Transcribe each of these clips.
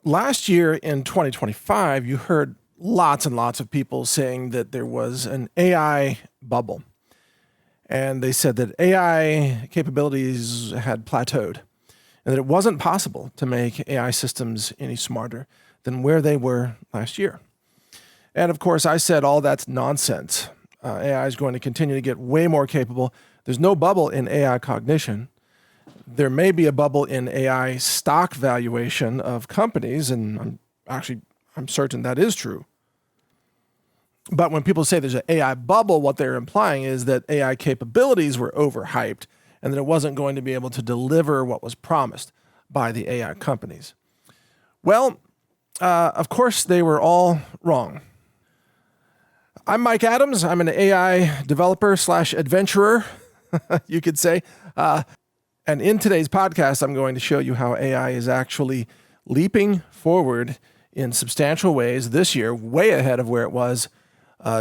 Last year in 2025, you heard lots and lots of people saying that there was an AI bubble. And they said that AI capabilities had plateaued and that it wasn't possible to make AI systems any smarter than where they were last year. And of course, I said all that's nonsense. AI is going to continue to get way more capable. There's no bubble in AI cognition. There may be a bubble in AI stock valuation of companies, and I'm certain that is true. But when people say there's an AI bubble, what they're implying is that AI capabilities were overhyped and that it wasn't going to be able to deliver what was promised by the AI companies. Well, of course, they were all wrong. I'm Mike Adams. I'm an AI developer / adventurer, you could say. And in today's podcast, I'm going to show you how AI is actually leaping forward in substantial ways this year, way ahead of where it was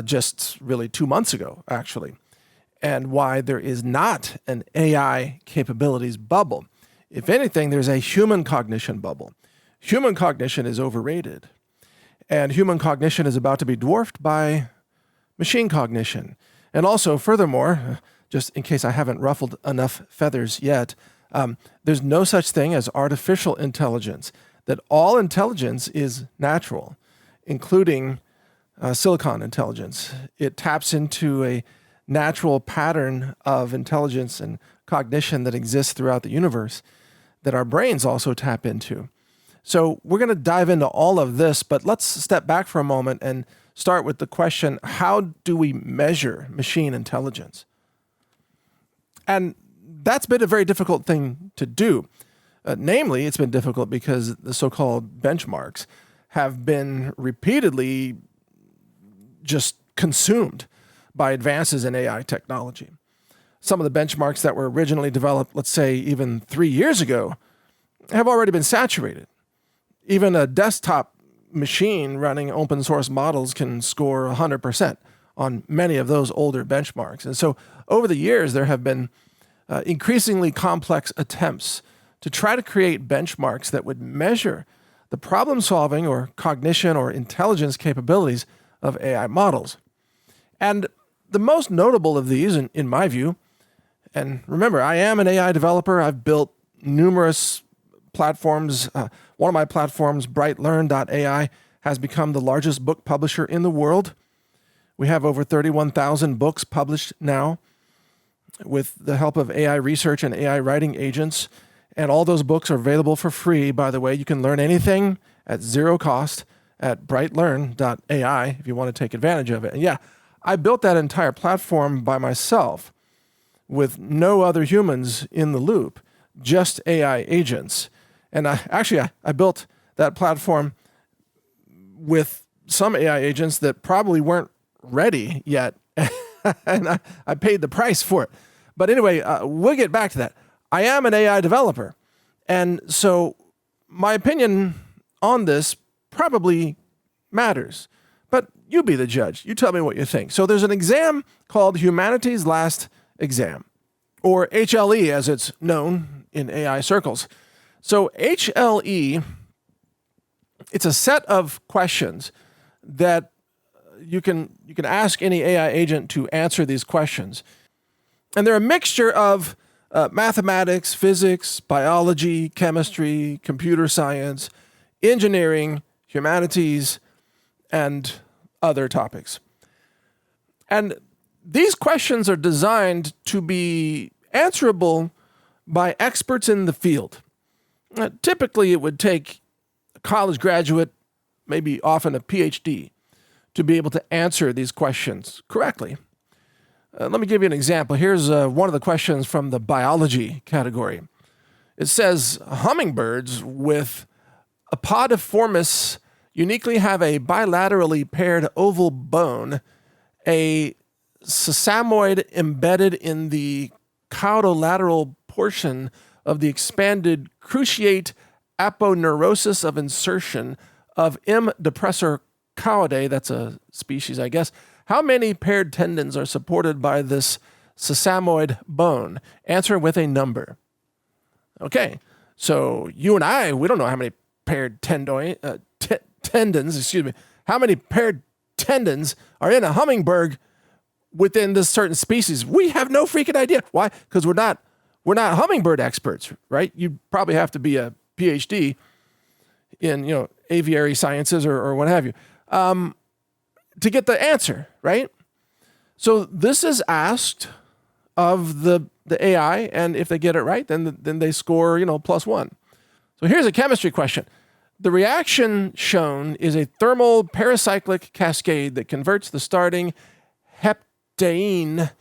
just really 2 months ago, actually, and why there is not an AI capabilities bubble. If anything, there's a human cognition bubble. Human cognition is overrated, and human cognition is about to be dwarfed by machine cognition. And also, furthermore, just in case I haven't ruffled enough feathers yet, there's no such thing as artificial intelligence, that all intelligence is natural, including silicon intelligence. It taps into a natural pattern of intelligence and cognition that exists throughout the universe that our brains also tap into. So we're going to dive into all of this, but let's step back for a moment and start with the question, how do we measure machine intelligence? And that's been a very difficult thing to do. Namely, it's been difficult because the so-called benchmarks have been repeatedly just consumed by advances in AI technology. Some of the benchmarks that were originally developed, let's say even 3 years ago, have already been saturated. Even a desktop machine running open source models can score 100% on many of those older benchmarks. And so over the years, there have been increasingly complex attempts to try to create benchmarks that would measure the problem solving or cognition or intelligence capabilities of AI models. And the most notable of these, in my view, and remember, I am an AI developer. I've built numerous platforms. One of my platforms, brightlearn.ai, has become the largest book publisher in the world. We have over 31,000 books published now with the help of AI research and AI writing agents. And all those books are available for free. By the way, you can learn anything at zero cost at brightlearn.ai if you want to take advantage of it. And yeah, I built that entire platform by myself with no other humans in the loop, just AI agents. And I built that platform with some AI agents that probably weren't ready yet. And I paid the price for it. But anyway, we'll get back to that. I am an AI developer. And so my opinion on this probably matters. But you be the judge. You tell me what you think. So there's an exam called Humanity's Last Exam, or HLE as it's known in AI circles. So HLE, it's a set of questions that you can ask any AI agent to answer these questions. And they're a mixture of mathematics, physics, biology, chemistry, computer science, engineering, humanities, and other topics. And these questions are designed to be answerable by experts in the field. Typically, it would take a college graduate, maybe often a PhD, to be able to answer these questions correctly. Let me give you an example. Here's one of the questions from the biology category. It says, hummingbirds with Apodiformis uniquely have a bilaterally paired oval bone, a sesamoid embedded in the caudolateral portion of the expanded cruciate aponeurosis of insertion of M. depressor caudae, that's a species, I guess. How many paired tendons are supported by this sesamoid bone? Answer with a number. Okay, so you and I, we don't know how many paired tendons, excuse me, how many paired tendons are in a hummingbird within this certain species? We have no freaking idea. Why? Because we're not hummingbird experts, right? You probably have to be a PhD in, aviary sciences or what have you, to get the answer, right? So this is asked of the AI, and if they get it right, then they score, +1. So here's a chemistry question. The reaction shown is a thermal paracyclic cascade that converts the starting heptane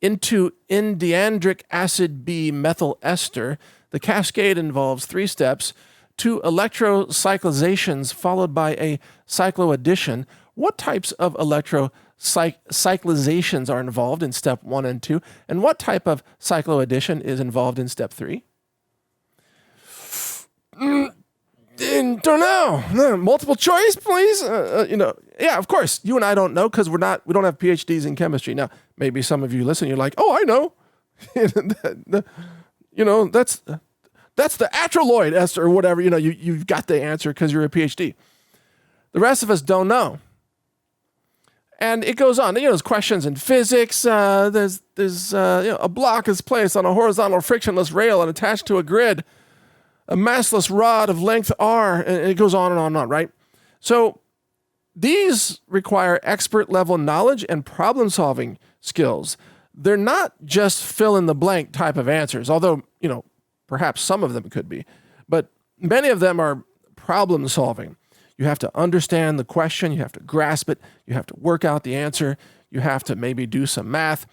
into indiandric acid B methyl ester. The cascade involves 3 steps, 2 electrocyclizations followed by a cycloaddition. What types of electrocyclizations are involved in step 1 and 2? And what type of cycloaddition is involved in step 3? Don't know. Multiple choice, please. Yeah, of course. You and I don't know because we don't have PhDs in chemistry. Now, maybe some of you listen. You're like, oh, I know. That's the atraloid ester or whatever. You've got the answer because you're a PhD. The rest of us don't know. And it goes on. There's questions in physics. There's a block is placed on a horizontal frictionless rail and attached to a grid. A massless rod of length r, and it goes on and on and on, right? So these require expert-level knowledge and problem-solving skills. They're not just fill-in-the-blank type of answers, although, perhaps some of them could be. But many of them are problem-solving. You have to understand the question. You have to grasp it. You have to work out the answer. You have to maybe do some math.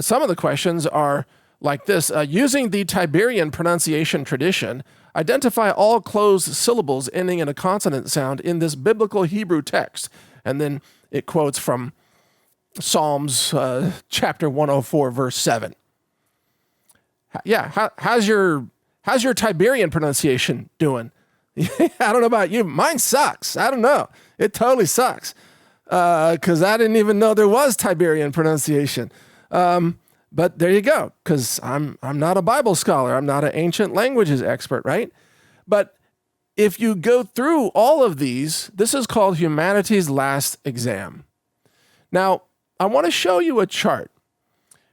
Some of the questions are like this. Using the Tiberian pronunciation tradition, identify all closed syllables ending in a consonant sound in this biblical Hebrew text. And then it quotes from Psalms chapter 104, verse 7. Yeah, how's your Tiberian pronunciation doing? I don't know about you. Mine sucks. I don't know. It totally sucks. Because I didn't even know there was Tiberian pronunciation. But there you go, because I'm not a Bible scholar. I'm not an ancient languages expert, right? But if you go through all of these, this is called humanity's last exam. Now, I want to show you a chart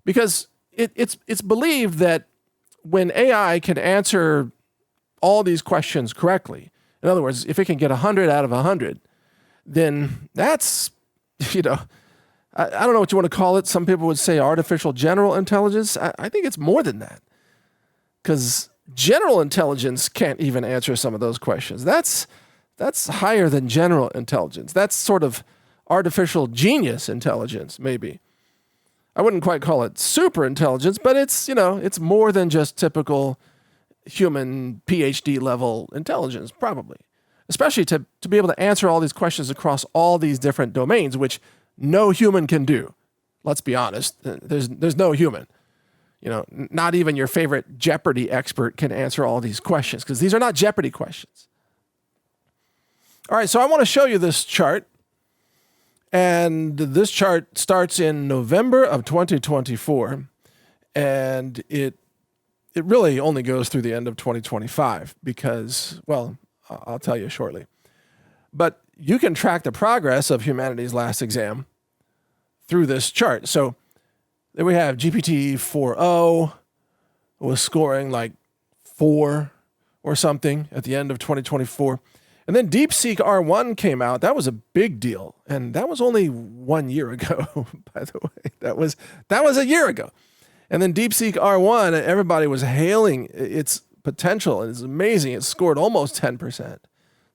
because it's believed that when AI can answer all these questions correctly, in other words, if it can get 100 out of 100, then that's, I don't know what you want to call it. Some people would say artificial general intelligence. I think it's more than that. Because general intelligence can't even answer some of those questions. That's higher than general intelligence. That's sort of artificial genius intelligence, maybe. I wouldn't quite call it super intelligence, but it's more than just typical human PhD level intelligence, probably. Especially to be able to answer all these questions across all these different domains, which no human can do. Let's be honest. There's no human. Not even your favorite Jeopardy expert can answer all these questions because these are not Jeopardy questions. All right, so I want to show you this chart. And this chart starts in November of 2024. And it really only goes through the end of 2025 because, well, I'll tell you shortly. But you can track the progress of humanity's last exam through this chart. So there we have GPT-4o was scoring like 4 or something at the end of 2024. And then DeepSeek R1 came out. That was a big deal. And that was only 1 year ago, by the way. That was a year ago. And then DeepSeek R1, everybody was hailing its potential. It's amazing. It scored almost 10%.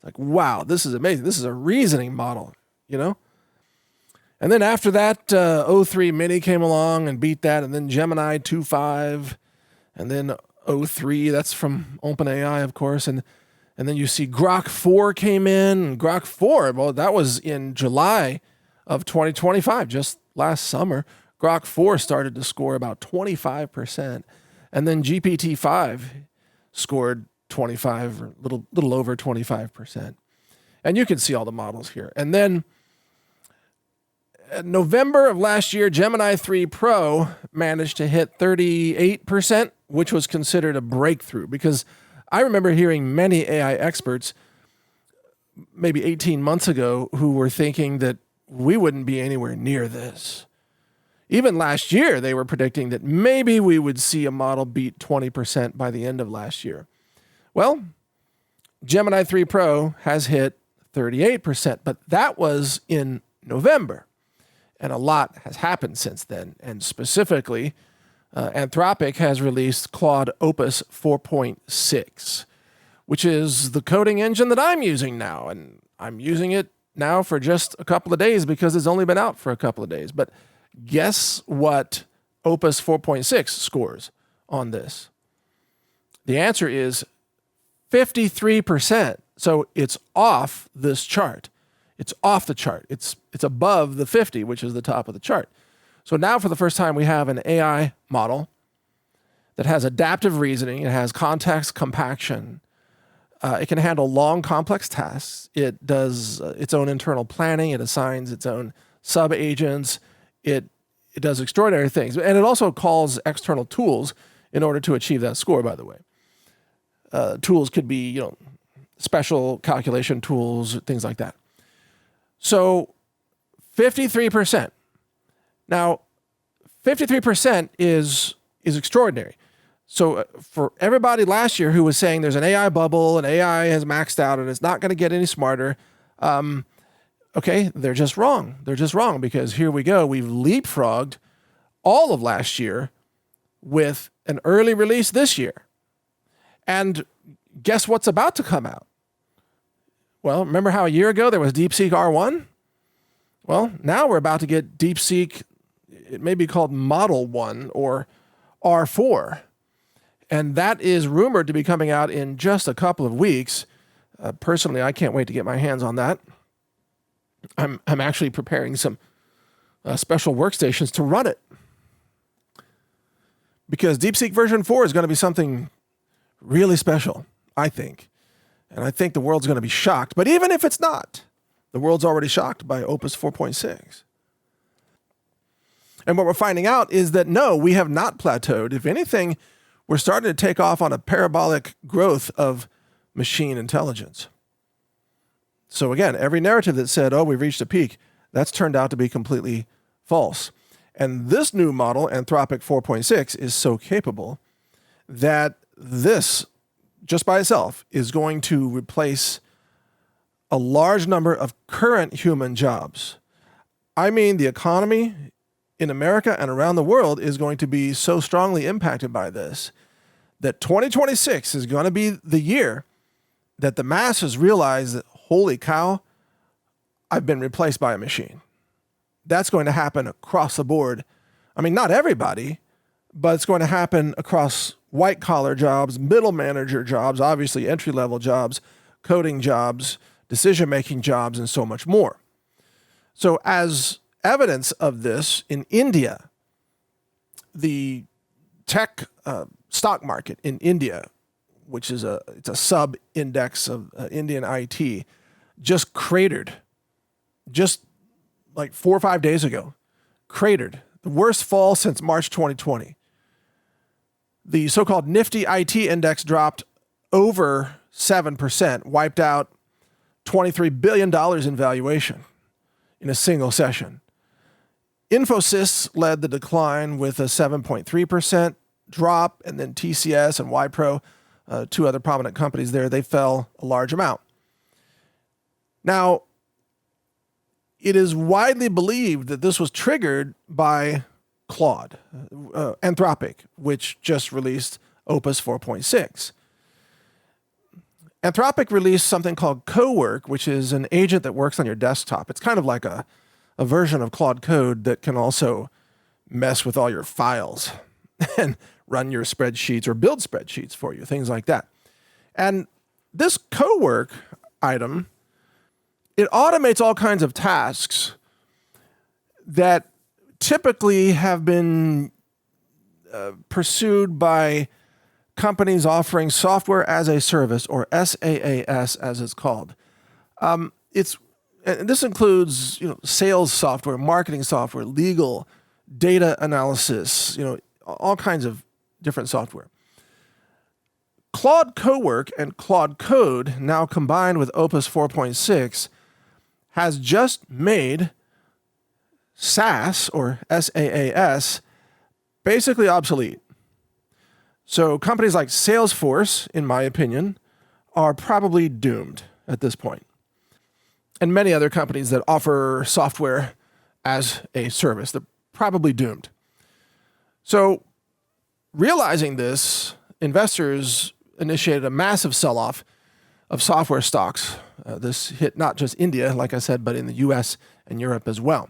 Like, wow, this is amazing. This is a reasoning model, And then after that, O3 Mini came along and beat that. And then Gemini 2.5. And then O3, that's from OpenAI, of course. And then you see Grok 4 came in. And Grok 4, well, that was in July of 2025, just last summer. Grok 4 started to score about 25%. And then GPT-5 scored 25 or little over 25%. And you can see all the models here. And then in November of last year, Gemini 3 Pro managed to hit 38%, which was considered a breakthrough because I remember hearing many AI experts maybe 18 months ago who were thinking that we wouldn't be anywhere near this. Even last year, they were predicting that maybe we would see a model beat 20% by the end of last year. Well, Gemini 3 Pro has hit 38%, but that was in November. And a lot has happened since then. And specifically, Anthropic has released Claude Opus 4.6, which is the coding engine that I'm using now. And I'm using it now for just a couple of days because it's only been out for a couple of days. But guess what Opus 4.6 scores on this? The answer is 53%. So it's off this chart. It's off the chart. It's above the 50, which is the top of the chart. So now for the first time, we have an AI model that has adaptive reasoning. It has context compaction. It can handle long, complex tasks. It does its own internal planning. It assigns its own sub-agents. It does extraordinary things. And it also calls external tools in order to achieve that score, by the way. Tools could be, special calculation tools, things like that. So 53%. Now, 53% is extraordinary. So for everybody last year who was saying there's an AI bubble and AI has maxed out and it's not going to get any smarter, okay, they're just wrong. They're just wrong because here we go. We've leapfrogged all of last year with an early release this year. And guess what's about to come out? Well, remember how a year ago there was DeepSeek R1? Well, now we're about to get DeepSeek, it may be called Model 1 or R4. And that is rumored to be coming out in just a couple of weeks. Personally, I can't wait to get my hands on that. I'm actually preparing some special workstations to run it. Because DeepSeek version 4 is going to be something really special, I think. And I think the world's going to be shocked. But even if it's not, the world's already shocked by Opus 4.6. And what we're finding out is that, no, we have not plateaued. If anything, we're starting to take off on a parabolic growth of machine intelligence. So again, every narrative that said, oh, we've reached a peak, that's turned out to be completely false. And this new model, Anthropic 4.6, is so capable that this, just by itself, is going to replace a large number of current human jobs. I mean, the economy in America and around the world is going to be so strongly impacted by this that 2026 is going to be the year that the masses realize that, holy cow, I've been replaced by a machine. That's going to happen across the board. I mean, not everybody, but it's going to happen across white-collar jobs, middle manager jobs, obviously entry-level jobs, coding jobs, decision-making jobs, and so much more. So as evidence of this, in India, the tech stock market in India, which is it's a sub-index of Indian IT, just cratered. Just like 4 or 5 days ago, cratered. The worst fall since March 2020. The so-called Nifty IT index dropped over 7%, wiped out $23 billion in valuation in a single session. Infosys led the decline with a 7.3% drop, and then TCS and Wipro, two other prominent companies there, they fell a large amount. Now, it is widely believed that this was triggered by Claude, Anthropic, which just released Opus 4.6. Anthropic released something called Cowork, which is an agent that works on your desktop. It's kind of like a version of Claude Code that can also mess with all your files and run your spreadsheets or build spreadsheets for you, things like that. And this Cowork item, it automates all kinds of tasks that typically have been pursued by companies offering software as a service, or SaaS as it's called. And this includes, sales software, marketing software, legal, data analysis, all kinds of different software. Claude Cowork and Claude Code, now combined with Opus 4.6, has just made SaaS, or SaaS, basically obsolete. So companies like Salesforce, in my opinion, are probably doomed at this point. And many other companies that offer software as a service, they're probably doomed. So realizing this, investors initiated a massive sell-off of software stocks. This hit not just India, like I said, but in the US and Europe as well.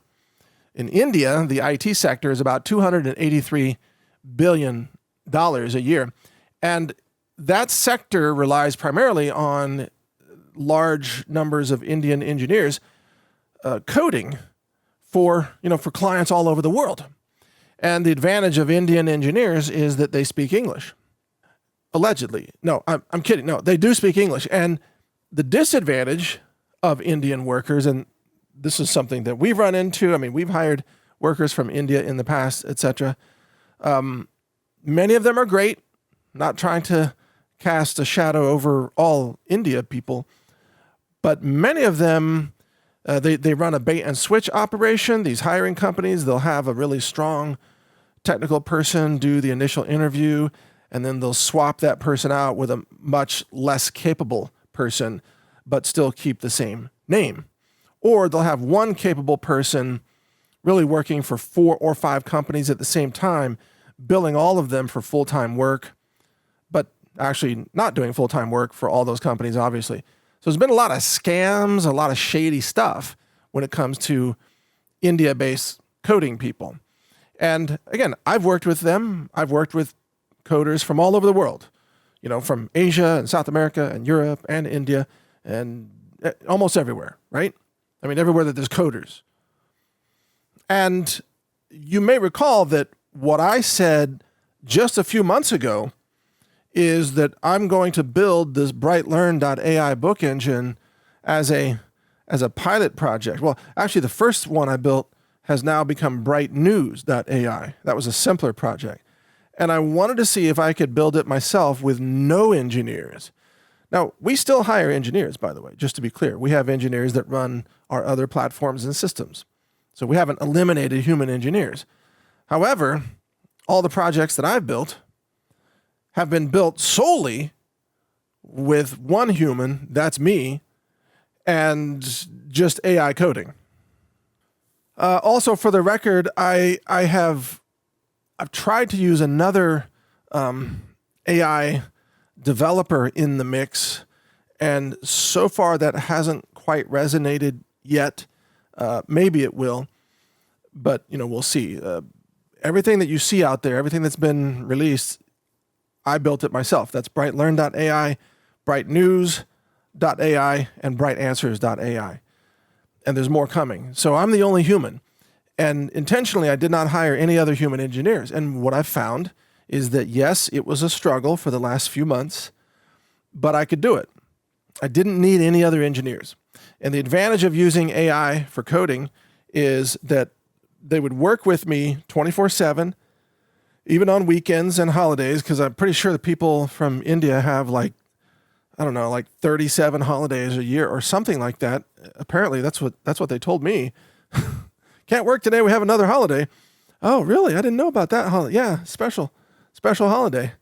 In India, the IT sector is about $283 billion a year. And that sector relies primarily on large numbers of Indian engineers coding for clients all over the world. And the advantage of Indian engineers is that they speak English. Allegedly. No, I'm kidding. No, they do speak English. And the disadvantage of Indian workers, and this is something that we've run into. I mean, we've hired workers from India in the past, etc. Many of them are great. Not trying to cast a shadow over all India people, but many of them, they run a bait and switch operation. These hiring companies, they'll have a really strong technical person do the initial interview, and then they'll swap that person out with a much less capable person, but still keep the same name. Or they'll have one capable person really working for 4 or 5 companies at the same time, billing all of them for full-time work, but actually not doing full-time work for all those companies, obviously. So there's been a lot of scams, a lot of shady stuff when it comes to India-based coding people. And again, I've worked with them. I've worked with coders from all over the world, from Asia and South America and Europe and India and almost everywhere, right? I mean, everywhere that there's coders. And you may recall that what I said just a few months ago is that I'm going to build this BrightLearn.ai book engine as a pilot project. Well, actually, the first one I built has now become BrightNews.ai. That was a simpler project. And I wanted to see if I could build it myself with no engineers. Now, we still hire engineers, by the way, just to be clear. We have engineers that run our other platforms and systems. So we haven't eliminated human engineers. However, all the projects that I've built have been built solely with one human, that's me, and just AI coding. Also, for the record, I've tried to use another AI developer in the mix, and so far that hasn't quite resonated yet. Maybe it will, but we'll see. Everything that you see out there, everything that's been released, I built it myself. That's BrightLearn.ai, BrightNews.ai, and BrightAnswers.ai. And there's more coming. So I'm the only human. And intentionally, I did not hire any other human engineers. And what I found is that, yes, it was a struggle for the last few months, but I could do it. I didn't need any other engineers. And the advantage of using AI for coding is that they would work with me 24/7, even on weekends and holidays, because I'm pretty sure the people from India have like 37 holidays a year or something like that. Apparently, that's what they told me. Can't work today. We have another holiday. Oh, really? I didn't know about that holiday. Yeah, special holiday.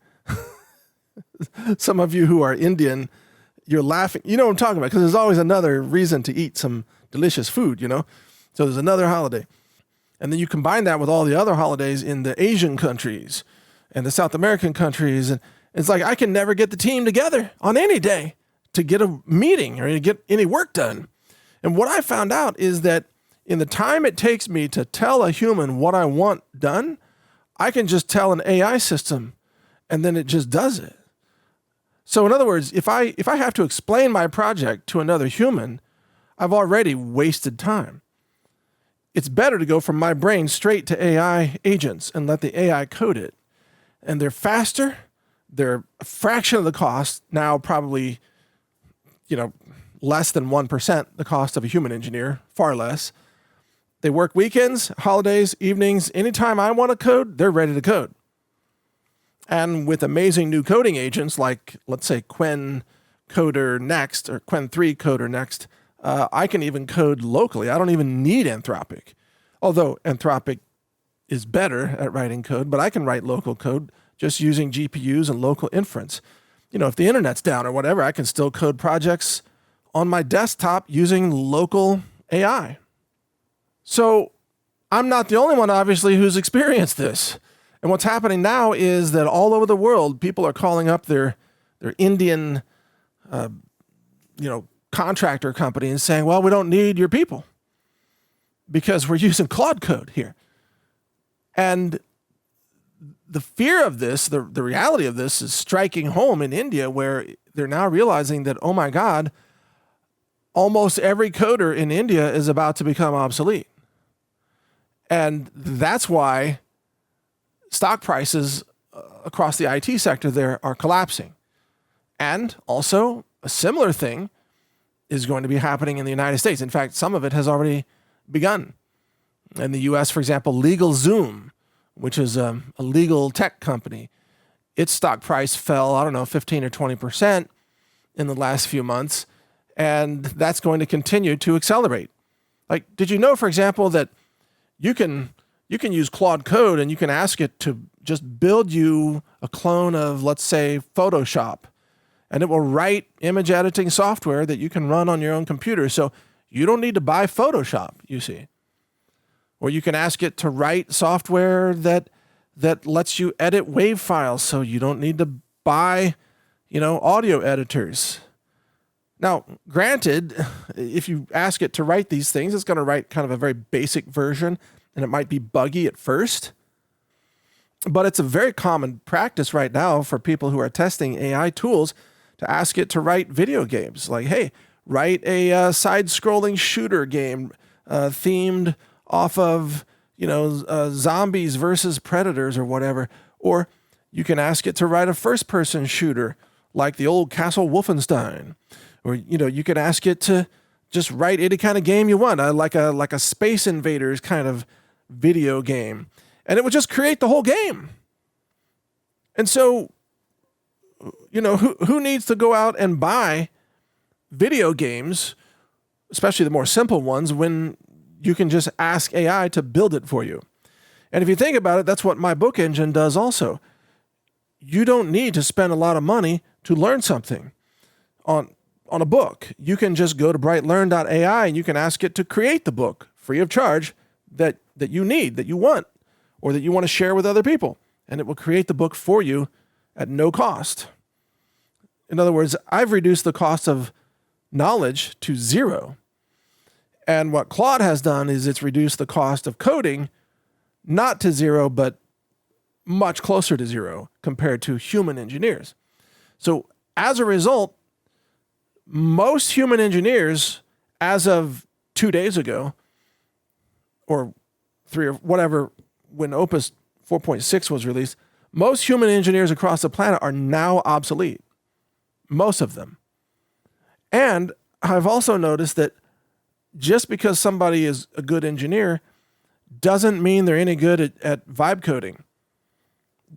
Some of you who are Indian, you're laughing. You know what I'm talking about, because there's always another reason to eat some delicious food, So there's another holiday. And then you combine that with all the other holidays in the Asian countries and the South American countries. And it's like I can never get the team together on any day to get a meeting or to get any work done. And what I found out is that in the time it takes me to tell a human what I want done, I can just tell an AI system and then it just does it. So in other words, if I have to explain my project to another human, I've already wasted time. It's better to go from my brain straight to AI agents and let the AI code it. And they're faster. They're a fraction of the cost, now probably, less than 1% the cost of a human engineer, far less. They work weekends, holidays, evenings, anytime I want to code, they're ready to code. And with amazing new coding agents like, let's say, Qwen Coder Next or Qwen 3 Coder Next, I can even code locally. I don't even need Anthropic. Although Anthropic is better at writing code, but I can write local code just using GPUs and local inference. If the internet's down or whatever, I can still code projects on my desktop using local AI. So I'm not the only one, obviously, who's experienced this. And what's happening now is that all over the world, people are calling up their Indian, contractor company and saying, well, we don't need your people because we're using Claude code here. And the fear of this, the reality of this is striking home in India, where they're now realizing that, oh my God, almost every coder in India is about to become obsolete. And that's why stock prices across the IT sector there are collapsing. And also a similar thing is going to be happening in the United States. In fact, some of it has already begun. In the US, for example, LegalZoom, which is a legal tech company, its stock price fell, 15 or 20% in the last few months. And that's going to continue to accelerate. Like, did you know, for example, that you can use Claude Code and you can ask it to just build you a clone of, let's say, Photoshop, and it will write image editing software that you can run on your own computer. So you don't need to buy Photoshop, you see. Or you can ask it to write software that lets you edit WAV files, so you don't need to buy, audio editors. Now, granted, if you ask it to write these things, it's going to write kind of a very basic version, and it might be buggy at first. But it's a very common practice right now for people who are testing AI tools to ask it to write video games. Like, hey, write a side-scrolling shooter game themed off of, zombies versus predators or whatever. Or you can ask it to write a first-person shooter like the old Castle Wolfenstein. Or, you can ask it to just write any kind of game you want, like a Space Invaders kind of video game. And it would just create the whole game. And so, who needs to go out and buy video games, especially the more simple ones, when you can just ask AI to build it for you? And if you think about it, that's what my book engine does also. You don't need to spend a lot of money to learn something on a book. You can just go to brightlearn.ai and you can ask it to create the book free of charge that you need, that you want, or that you want to share with other people. And it will create the book for you at no cost. In other words, I've reduced the cost of knowledge to zero. And what Claude has done is it's reduced the cost of coding, not to zero, but much closer to zero compared to human engineers. So as a result, most human engineers, as of 2 days ago, or 3 or whatever, when Opus 4.6 was released, most human engineers across the planet are now obsolete. Most of them. And I've also noticed that just because somebody is a good engineer doesn't mean they're any good at vibe coding.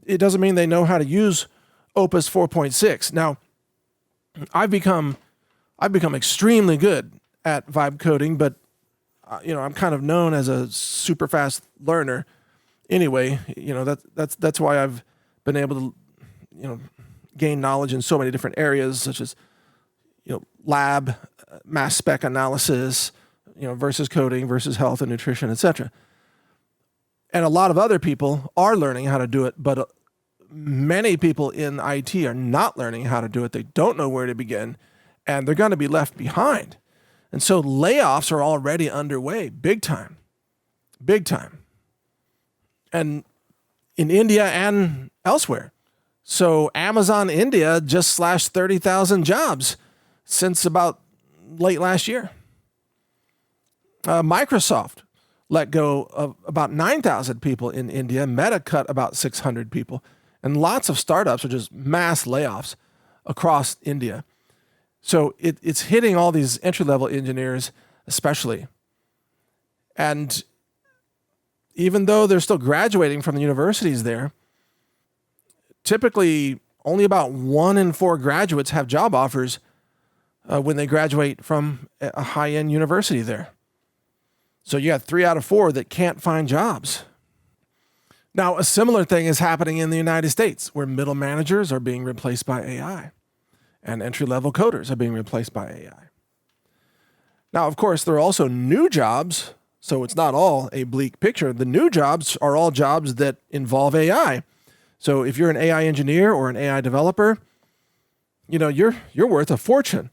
It doesn't mean they know how to use Opus 4.6. Now, I've become extremely good at vibe coding, but I'm kind of known as a super fast learner. Anyway, that's why I've been able to, gain knowledge in so many different areas, such as, lab, mass spec analysis, versus coding, versus health and nutrition, etc. And a lot of other people are learning how to do it, but many people in IT are not learning how to do it. They don't know where to begin, and they're going to be left behind. And so layoffs are already underway, big time. And in India and elsewhere. So Amazon India just slashed 30,000 jobs since about late last year. Microsoft let go of about 9,000 people in India. Meta cut about 600 people. And lots of startups are just mass layoffs across India. So it's hitting all these entry-level engineers especially. And even though they're still graduating from the universities there, typically only about 1 in 4 graduates have job offers when they graduate from a high-end university there. So you got 3 out of 4 that can't find jobs. Now, a similar thing is happening in the United States, where middle managers are being replaced by AI and entry-level coders are being replaced by AI. Now, of course, there are also new jobs, so it's not all a bleak picture. The new jobs are all jobs that involve AI. So if you're an AI engineer or an AI developer, you're worth a fortune.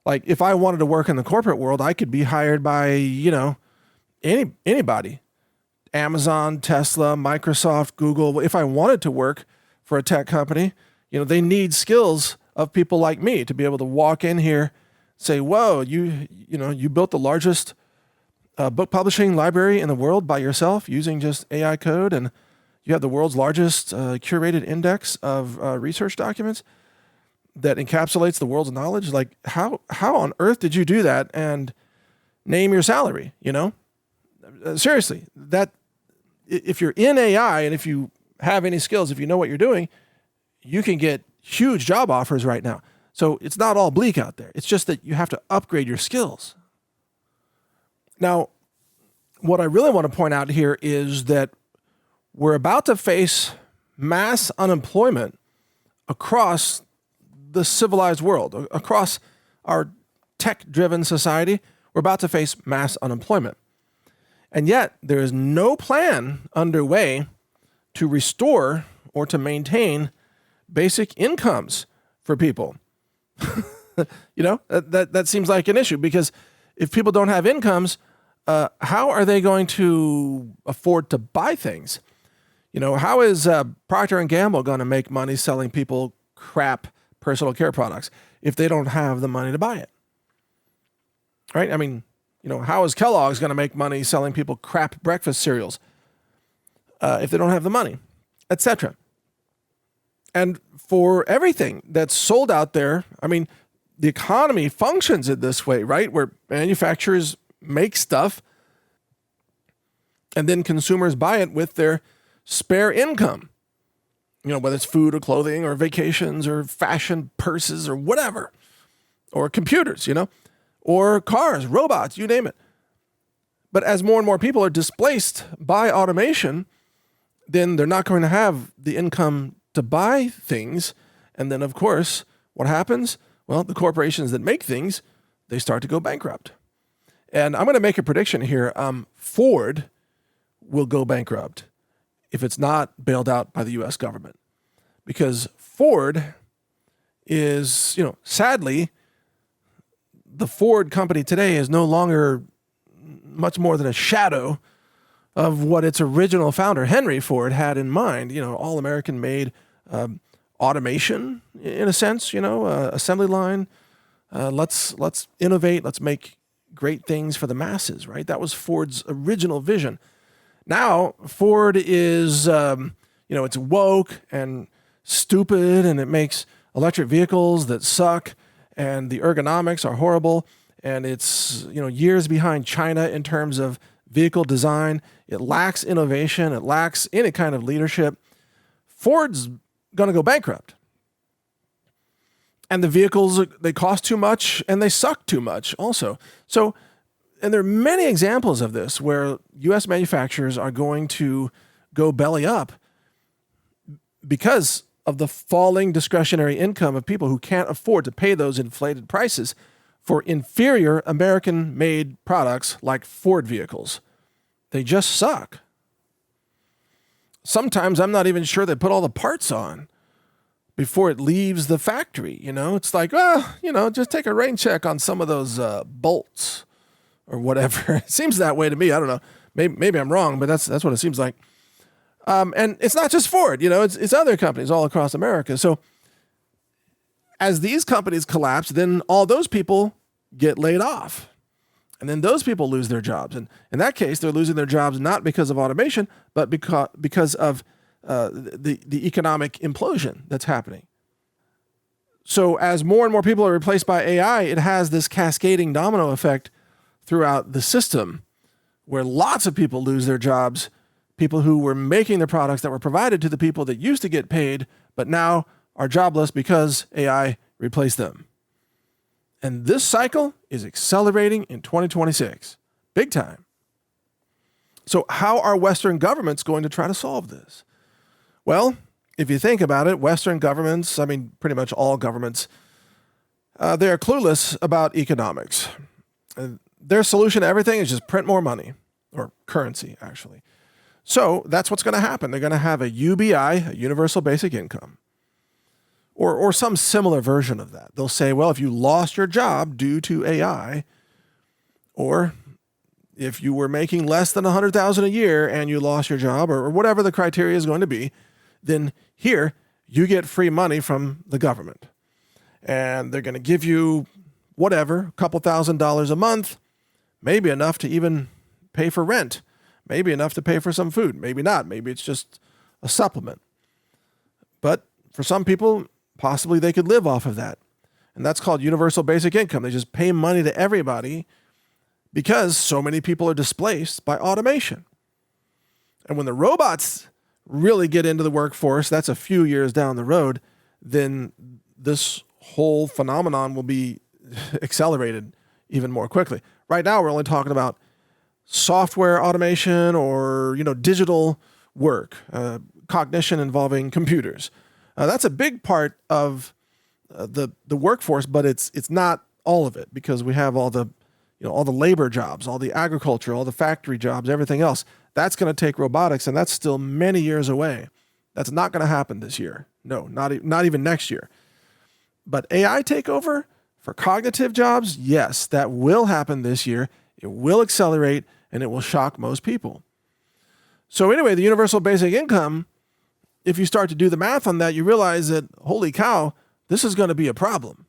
Like if I wanted to work in the corporate world, I could be hired by, anybody. Amazon, Tesla, Microsoft, Google. If I wanted to work for a tech company, they need skills of people like me to be able to walk in here, say, whoa, you built the largest book publishing library in the world by yourself using just AI code, and you have the world's largest curated index of research documents that encapsulates the world's knowledge. Like how on earth did you do that? And name your salary, seriously, that if you're in AI and if you have any skills, if you know what you're doing, you can get huge job offers right now. So it's not all bleak out there. It's just that you have to upgrade your skills. Now, what I really want to point out here is that we're about to face mass unemployment across the civilized world, across our tech-driven society. We're about to face mass unemployment. And yet, there is no plan underway to restore or to maintain basic incomes for people. That seems like an issue, because if people don't have incomes, how are they going to afford to buy things? How is Procter & Gamble going to make money selling people crap personal care products if they don't have the money to buy it? Right? I mean, how is Kellogg's going to make money selling people crap breakfast cereals if they don't have the money, etc.? And for everything that's sold out there, I mean, the economy functions in this way, right? Where manufacturers make stuff and then consumers buy it with their spare income. Whether it's food or clothing or vacations or fashion purses or whatever, or computers, or cars, robots, you name it. But as more and more people are displaced by automation, then they're not going to have the income to buy things. And then, of course, what happens? Well, the corporations that make things, they start to go bankrupt. And I'm going to make a prediction here. Ford will go bankrupt if it's not bailed out by the U.S. government. Because Ford is, sadly, the Ford company today is no longer much more than a shadow of what its original founder, Henry Ford, had in mind. All American made automation, in a sense, assembly line. Let's innovate. Let's make great things for the masses, right? That was Ford's original vision. Now, Ford is, it's woke and stupid, and it makes electric vehicles that suck, and the ergonomics are horrible, and it's, years behind China in terms of vehicle design. It lacks innovation. It lacks any kind of leadership. Ford's going to go bankrupt. And the vehicles, they cost too much and they suck too much also. So, and there are many examples of this where U.S. manufacturers are going to go belly up because of the falling discretionary income of people who can't afford to pay those inflated prices for inferior American-made products like Ford vehicles. They just suck. Sometimes I'm not even sure they put all the parts on before it leaves the factory. It's like, just take a rain check on some of those bolts or whatever. It seems that way to me. I don't know. Maybe I'm wrong, but that's what it seems like. And it's not just Ford, it's other companies all across America. So as these companies collapse, then all those people get laid off. And then those people lose their jobs. And in that case, they're losing their jobs not because of automation, but because of the economic implosion that's happening. So as more and more people are replaced by AI, it has this cascading domino effect throughout the system where lots of people lose their jobs, people who were making the products that were provided to the people that used to get paid but now are jobless because AI replaced them. And this cycle is accelerating in 2026. Big time. So how are Western governments going to try to solve this? Well, if you think about it, Western governments, pretty much all governments, they are clueless about economics. Their solution to everything is just print more money, or currency, actually. So that's what's going to happen. They're going to have a UBI, a universal basic income, or some similar version of that. They'll say, well, if you lost your job due to AI, or if you were making less than $100,000 a year and you lost your job, or whatever the criteria is going to be, then here you get free money from the government. And they're going to give you whatever, a couple $1,000s a month, maybe enough to even pay for rent, maybe enough to pay for some food, maybe not, maybe it's just a supplement. But for some people, possibly they could live off of that. And that's called universal basic income. They just pay money to everybody because so many people are displaced by automation. And when the robots really get into the workforce, that's a few years down the road, then this whole phenomenon will be accelerated even more quickly. Right now, we're only talking about software automation or digital work, cognition involving computers. That's a big part of the workforce, but it's not all of it, because we have all the labor jobs, all the agriculture, all the factory jobs, everything else. That's going to take robotics, and that's still many years away. That's not going to happen this year. No, not even next year. But AI takeover for cognitive jobs, yes, that will happen this year. It will accelerate, and it will shock most people. So anyway, the universal basic income, if you start to do the math on that, you realize that, holy cow, this is going to be a problem.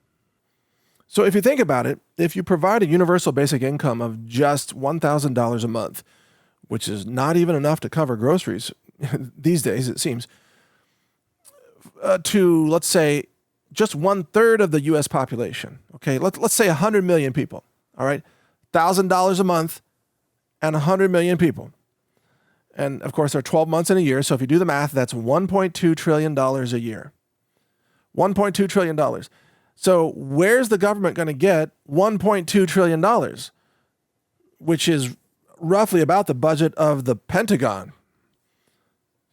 So if you think about it, if you provide a universal basic income of just $1,000 a month, which is not even enough to cover groceries these days, it seems, to, let's say, just 1/3 of the U.S. population. Okay, let's say 100 million people. All right, $1,000 a month and 100 million people. And of course, there are 12 months in a year. So if you do the math, that's $1.2 trillion a year. $1.2 trillion. So where's the government going to get $1.2 trillion, which is roughly about the budget of the Pentagon?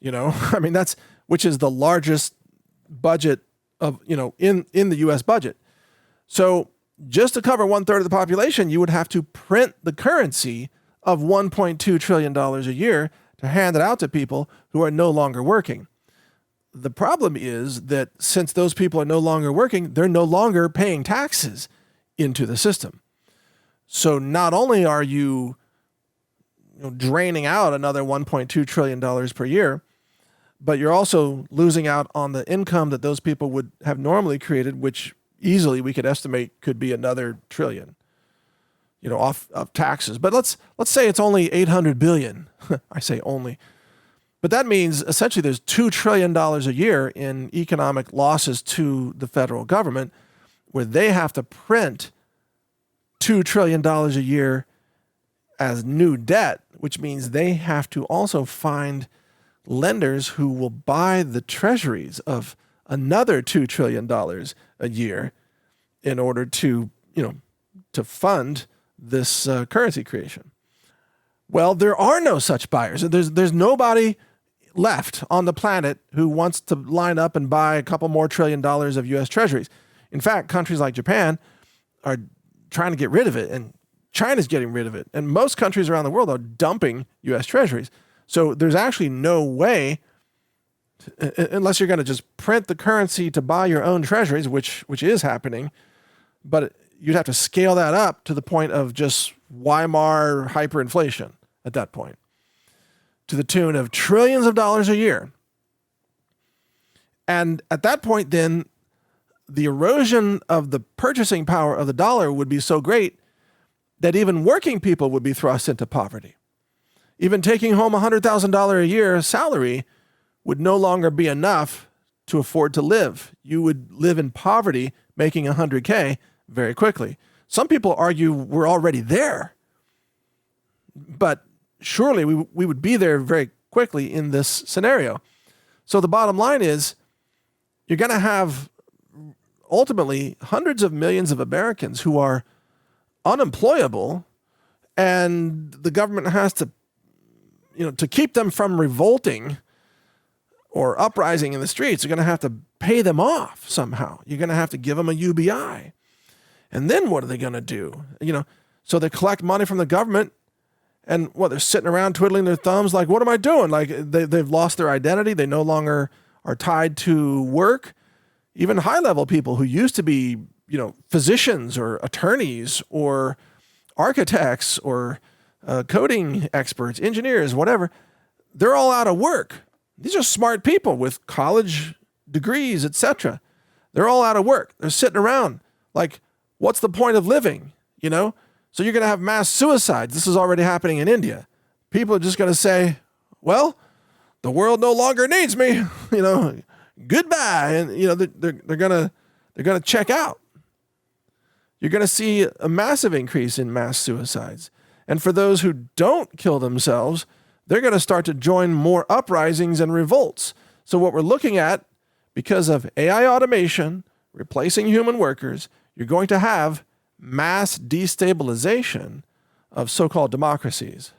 That's, which is the largest budget of, in the U.S. budget. So just to cover 1/3 of the population, you would have to print the currency of $1.2 trillion a year to hand it out to people who are no longer working. The problem is that since those people are no longer working, they're no longer paying taxes into the system. So not only are you, draining out another $1.2 trillion per year, but you're also losing out on the income that those people would have normally created, which easily we could estimate could be another trillion, off of taxes. But let's say it's only 800 billion. I say only. But that means essentially there's $2 trillion a year in economic losses to the federal government, where they have to print $2 trillion a year as new debt, which means they have to also find lenders who will buy the treasuries of another $2 trillion a year in order to, to fund this currency creation. Well, there are no such buyers. There's nobody left on the planet who wants to line up and buy a couple more $1 trillion of U.S. treasuries. In fact, countries like Japan are trying to get rid of it, and China's getting rid of it. And most countries around the world are dumping U.S. treasuries. So there's actually no way, unless you're going to just print the currency to buy your own treasuries, which is happening, but you'd have to scale that up to the point of just Weimar hyperinflation at that point, to the tune of trillions of dollars a year. And at that point, then, the erosion of the purchasing power of the dollar would be so great that even working people would be thrust into poverty. Even taking home $100,000 a year salary would no longer be enough to afford to live. You would live in poverty making $100K very quickly. Some people argue we're already there, but surely we would be there very quickly in this scenario. So the bottom line is, you're going to have ultimately hundreds of millions of Americans who are unemployable, and the government has to, to keep them from revolting or uprising in the streets, you're going to have to pay them off somehow. You're going to have to give them a UBI. And then what are they going to do? So they collect money from the government, and they're sitting around twiddling their thumbs like, what am I doing? Like they've lost their identity. They no longer are tied to work. Even high-level people who used to be, physicians or attorneys or architects or coding experts, engineers, whatever, they're all out of work. These are smart people with college degrees, etc. They're all out of work. They're sitting around like, what's the point of living? So you're going to have mass suicides. This is already happening in India. People are just going to say, well, the world no longer needs me, goodbye. And, they're going to check out. You're going to see a massive increase in mass suicides. And for those who don't kill themselves, they're going to start to join more uprisings and revolts. So what we're looking at, because of AI automation replacing human workers, you're going to have mass destabilization of so-called democracies.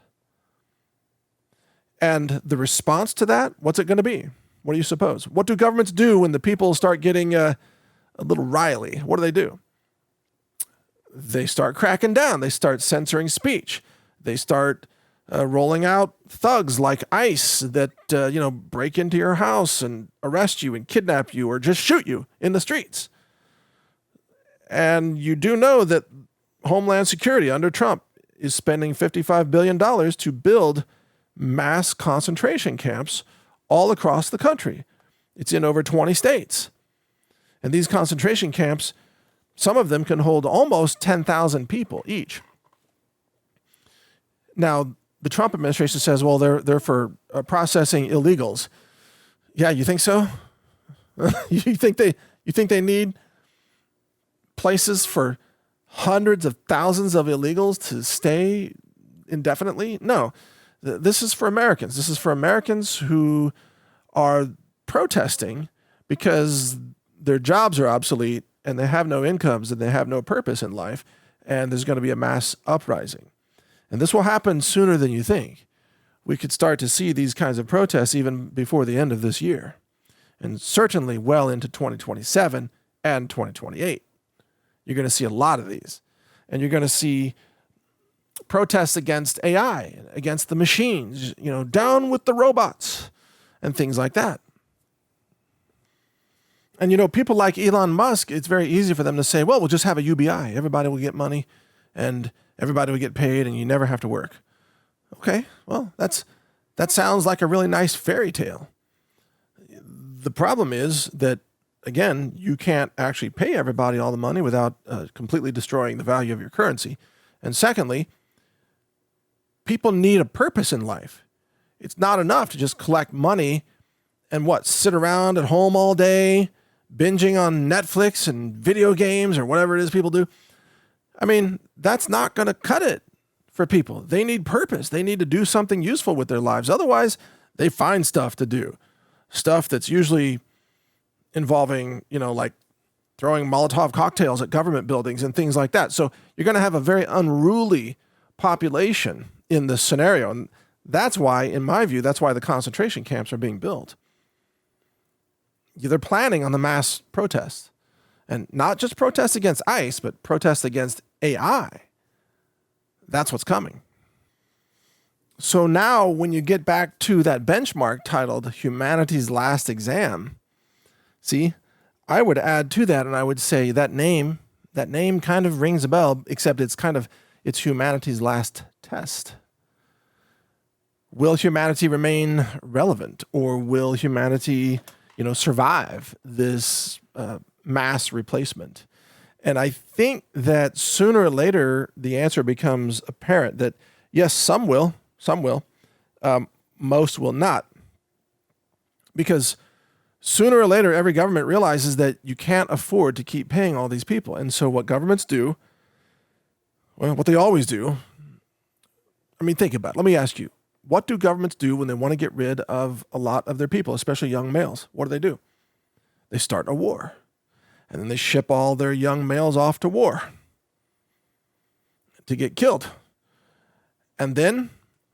And the response to that, what's it going to be? What do you suppose? What do governments do when the people start getting a little riley? What do? They start cracking down. They start censoring speech. They start rolling out thugs like ICE that, break into your house and arrest you and kidnap you or just shoot you in the streets. And you do know that Homeland Security under Trump is spending $55 billion to build mass concentration camps all across the country. It's in over 20 states. And these concentration camps, some of them can hold almost 10,000 people each. Now, the Trump administration says, well, they're for processing illegals. Yeah, you think so? You think they need places for hundreds of thousands of illegals to stay indefinitely? No. This is for Americans. This is for Americans who are protesting because their jobs are obsolete and they have no incomes and they have no purpose in life, and there's going to be a mass uprising. And this will happen sooner than you think. We could start to see these kinds of protests even before the end of this year, and certainly well into 2027 and 2028. You're going to see a lot of these. And you're going to see protests against AI, against the machines, down with the robots and things like that. And, people like Elon Musk, it's very easy for them to say, well, we'll just have a UBI. Everybody will get money and everybody will get paid and you never have to work. Okay, well, that sounds like a really nice fairy tale. The problem is that, again, you can't actually pay everybody all the money without completely destroying the value of your currency. And secondly, people need a purpose in life. It's not enough to just collect money and sit around at home all day, binging on Netflix and video games or whatever it is people do. I mean, that's not going to cut it for people. They need purpose. They need to do something useful with their lives. Otherwise, they find stuff to do. Stuff that's usually involving, like throwing Molotov cocktails at government buildings and things like that. So you're going to have a very unruly population in this scenario. And that's why, in my view, that's why the concentration camps are being built. They're planning on the mass protests. And not just protests against ICE, but protests against AI. That's what's coming. So now when you get back to that benchmark titled Humanity's Last Exam, see, I would add to that and I would say that name kind of rings a bell, except it's humanity's last test. Will humanity remain relevant, or will humanity, survive this mass replacement? And I think that sooner or later, the answer becomes apparent that yes, some will, most will not. Because sooner or later, every government realizes that you can't afford to keep paying all these people. And so what governments do, well, what they always do, think about it. Let me ask you, what do governments do when they want to get rid of a lot of their people, especially young males? What do? they start a war. And then they ship all their young males off to war to get killed. And then,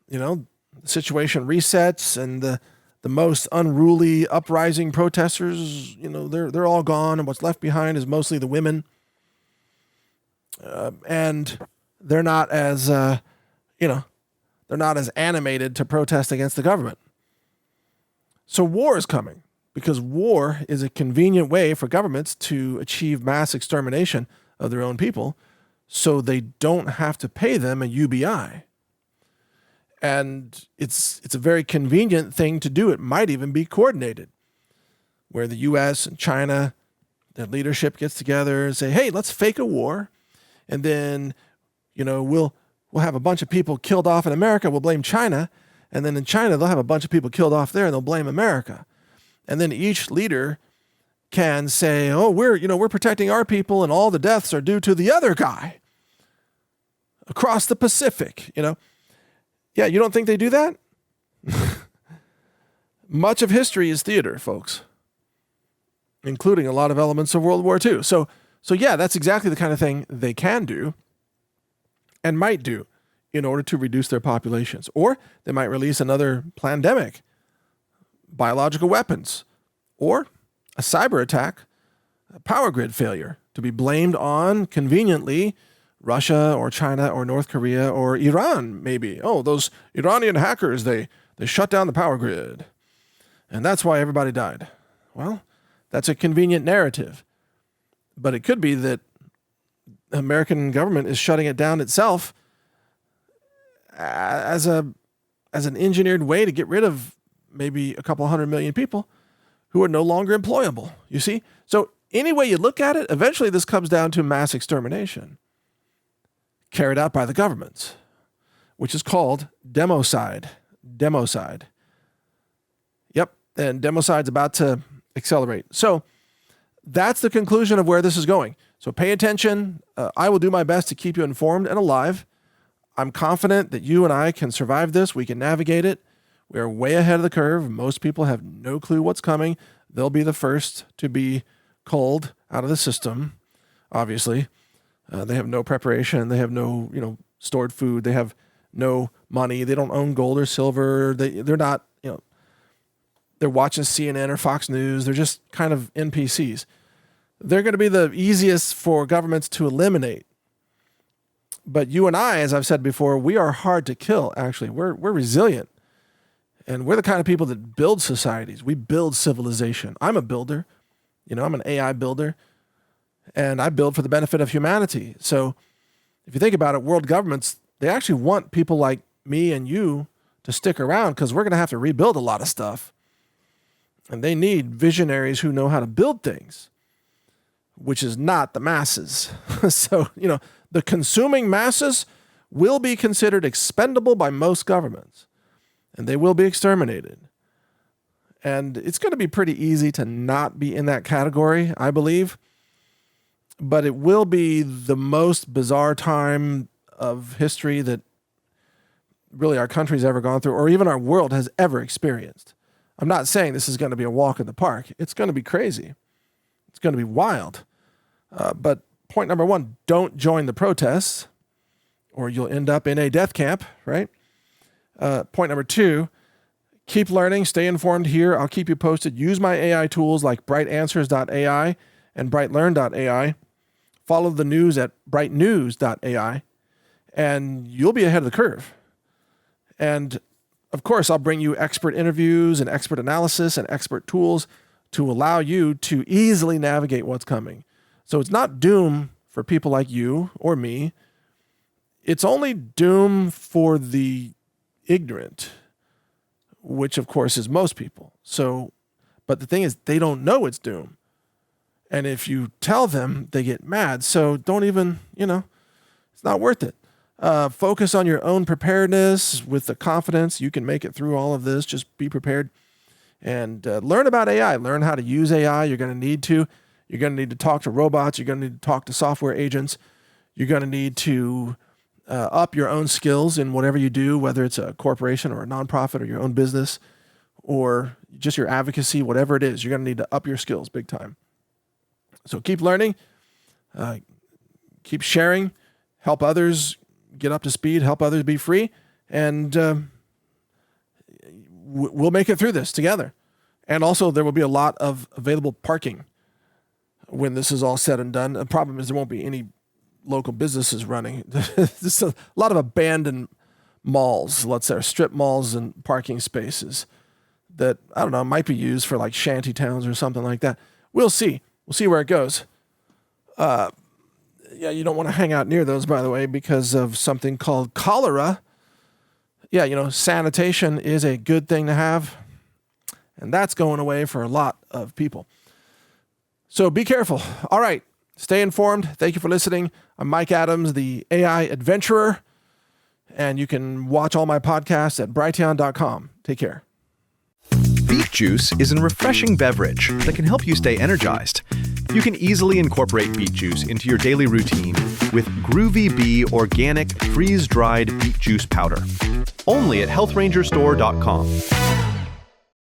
the situation resets, and the most unruly uprising protesters, they're all gone, and what's left behind is mostly the women. And they're not as, they're not as animated to protest against the government. So war is coming, because war is a convenient way for governments to achieve mass extermination of their own people, so they don't have to pay them a UBI. And it's a very convenient thing to do. It might even be coordinated, where the U.S. and China, their leadership gets together and say, hey, let's fake a war. And then, we'll have a bunch of people killed off in America. We'll blame China. And then in China, they'll have a bunch of people killed off there, and they'll blame America. And then each leader can say, oh, we're protecting our people, and all the deaths are due to the other guy across the Pacific, Yeah, you don't think they do that? Much of history is theater, folks, including a lot of elements of World War II. So yeah, that's exactly the kind of thing they can do and might do in order to reduce their populations. Or they might release another pandemic, biological weapons, or a cyber attack, a power grid failure to be blamed on, conveniently, Russia or China or North Korea or Iran, maybe. Oh, those Iranian hackers, they shut down the power grid. And that's why everybody died. Well, that's a convenient narrative. But it could be that the American government is shutting it down itself as an engineered way to get rid of maybe a couple 100 million people who are no longer employable, you see? So any way you look at it, eventually this comes down to mass extermination carried out by the governments, which is called democide. Democide. Yep, and democide's about to accelerate. So that's the conclusion of where this is going. So pay attention. I will do my best to keep you informed and alive. I'm confident that you and I can survive this. We can navigate it. We are way ahead of the curve. Most people have no clue what's coming. They'll be the first to be culled out of the system, obviously. They have no preparation. They have no, stored food. They have no money. They don't own gold or silver. They're not, they're watching CNN or Fox News. They're just kind of NPCs. They're going to be the easiest for governments to eliminate. But you and I, as I've said before, we are hard to kill, actually. We're resilient. And we're the kind of people that build societies. We build civilization. I'm a builder. I'm an AI builder. And I build for the benefit of humanity. So if you think about it, world governments, they actually want people like me and you to stick around, because we're going to have to rebuild a lot of stuff. And they need visionaries who know how to build things, which is not the masses. So, the consuming masses will be considered expendable by most governments, and they will be exterminated. And it's going to be pretty easy to not be in that category, I believe. But it will be the most bizarre time of history that really our country's ever gone through, or even our world has ever experienced. I'm not saying this is going to be a walk in the park. It's going to be crazy. It's going to be wild. But point number one, don't join the protests, or you'll end up in a death camp, right? Point number two, keep learning, stay informed here. I'll keep you posted. Use my AI tools like brightanswers.ai and brightlearn.ai. Follow the news at brightnews.ai, and you'll be ahead of the curve. And of course, I'll bring you expert interviews and expert analysis and expert tools to allow you to easily navigate what's coming. So it's not doom for people like you or me. It's only doom for the ignorant, which of course is most people. So, but the thing is, they don't know it's doom. And if you tell them, they get mad. So don't even, it's not worth it. Focus on your own preparedness with the confidence you can make it through all of this. Just be prepared and learn about AI. Learn how to use AI. You're going to need to. You're going to need to talk to robots. You're going to need to talk to software agents. You're going to need to up your own skills in whatever you do, whether it's a corporation or a nonprofit or your own business, or just your advocacy, whatever it is, you're going to need to up your skills big time. So keep learning, keep sharing, help others get up to speed, help others be free, and we'll make it through this together. And also, there will be a lot of available parking when this is all said and done. The problem is there won't be any local businesses running. There's a lot of abandoned malls, let's say, strip malls and parking spaces that, I don't know, might be used for like shanty towns or something like that. We'll see. We'll see where it goes. Yeah, you don't want to hang out near those, by the way, because of something called cholera. Yeah, sanitation is a good thing to have, and that's going away for a lot of people. So be careful. All right, stay informed. Thank you for listening. I'm Mike Adams, the AI adventurer, and you can watch all my podcasts at brighteon.com. Take care. Beet juice is a refreshing beverage that can help you stay energized. You can easily incorporate beet juice into your daily routine with Groovy Bee organic freeze-dried beet juice powder. Only at healthrangerstore.com.